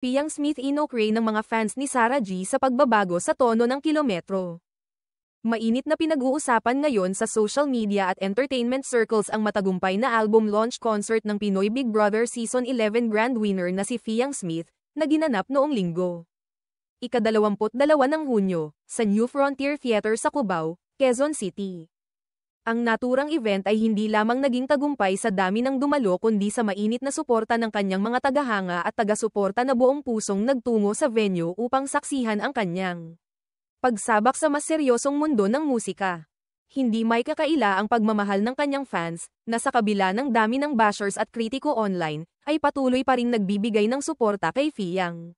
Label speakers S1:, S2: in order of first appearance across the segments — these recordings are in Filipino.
S1: Piang Smith inokray ng mga fans ni Sarah G sa pagbabago sa tono ng kilometro. Mainit na pinag-uusapan ngayon sa social media at entertainment circles ang matagumpay na album launch concert ng Pinoy Big Brother Season 11 Grand Winner na si Piang Smith, na ginanap noong linggo. Ika-22 ng Hunyo, sa New Frontier Theater sa Cubao, Quezon City. Ang naturang event ay hindi lamang naging tagumpay sa dami ng dumalo kundi sa mainit na suporta ng kanyang mga tagahanga at taga-suporta na buong pusong nagtungo sa venue upang saksihan ang kanyang pagsabak sa mas seryosong mundo ng musika. Hindi may kakaila ang pagmamahal ng kanyang fans, na sa kabila ng dami ng bashers at kritiko online, ay patuloy pa ring nagbibigay ng suporta kay Piang.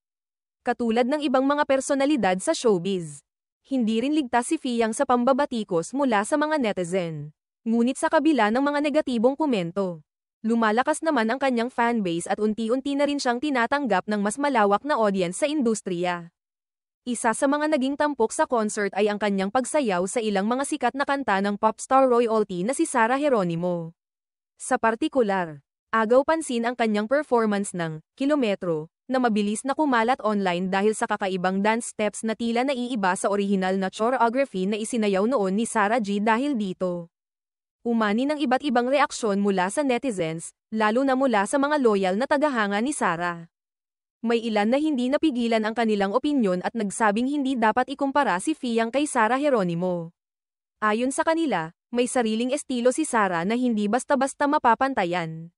S1: Katulad ng ibang mga personalidad sa showbiz. Hindi rin ligtas si Piang sa pambabatikos mula sa mga netizen. Ngunit sa kabila ng mga negatibong komento, lumalakas naman ang kanyang fanbase at unti-unti na rin siyang tinatanggap ng mas malawak na audience sa industriya. Isa sa mga naging tampok sa concert ay ang kanyang pagsayaw sa ilang mga sikat na kanta ng popstar royalty na si Sarah Geronimo. Sa partikular, agaw pansin ang kanyang performance ng Kilometro, na mabilis na kumalat online dahil sa kakaibang dance steps na tila naiiba sa orihinal na choreography na isinayaw noon ni Sarah G dahil dito. Umani ng iba't ibang reaksyon mula sa netizens, lalo na mula sa mga loyal na tagahanga ni Sarah. May ilan na hindi napigilan ang kanilang opinyon at nagsabing hindi dapat ikumpara si Piang kay Sarah Geronimo. Ayon sa kanila, may sariling estilo si Sarah na hindi basta-basta mapapantayan.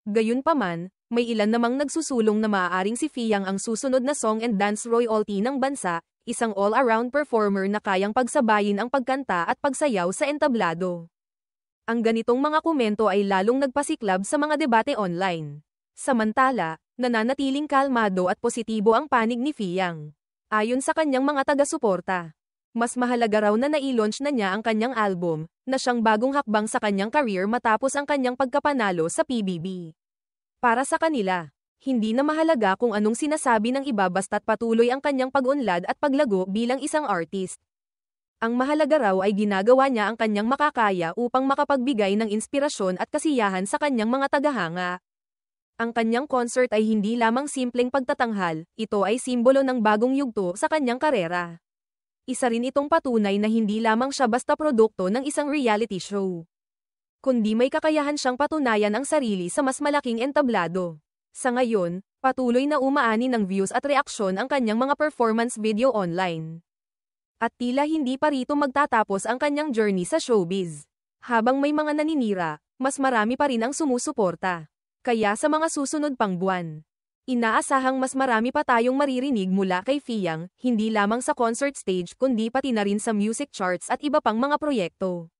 S1: Gayunpaman, may ilan namang nagsusulong na maaaring si Piang ang susunod na song and dance royalty ng bansa, isang all-around performer na kayang pagsabayin ang pagkanta at pagsayaw sa entablado. Ang ganitong mga komento ay lalong nagpasiklab sa mga debate online. Samantala, nananatiling kalmado at positibo ang panig ni Piang. Ayon sa kanyang mga taga-suporta, mas mahalaga raw na nai-launch na niya ang kanyang album, na siyang bagong hakbang sa kanyang career matapos ang kanyang pagkapanalo sa PBB. Para sa kanila, hindi na mahalaga kung anong sinasabi ng iba basta't patuloy ang kanyang pag-unlad at paglago bilang isang artist. Ang mahalaga raw ay ginagawa niya ang kanyang makakaya upang makapagbigay ng inspirasyon at kasiyahan sa kanyang mga tagahanga. Ang kanyang concert ay hindi lamang simpleng pagtatanghal, ito ay simbolo ng bagong yugto sa kanyang karera. Isa rin itong patunay na hindi lamang siya basta produkto ng isang reality show, kundi may kakayahan siyang patunayan ang sarili sa mas malaking entablado. Sa ngayon, patuloy na umaani ng views at reaksyon ang kanyang mga performance video online. At tila hindi pa rito magtatapos ang kanyang journey sa showbiz. Habang may mga naninira, mas marami pa rin ang sumusuporta. Kaya sa mga susunod pang buwan, inaasahang mas marami pa tayong maririnig mula kay Piang, hindi lamang sa concert stage kundi pati na rin sa music charts at iba pang mga proyekto.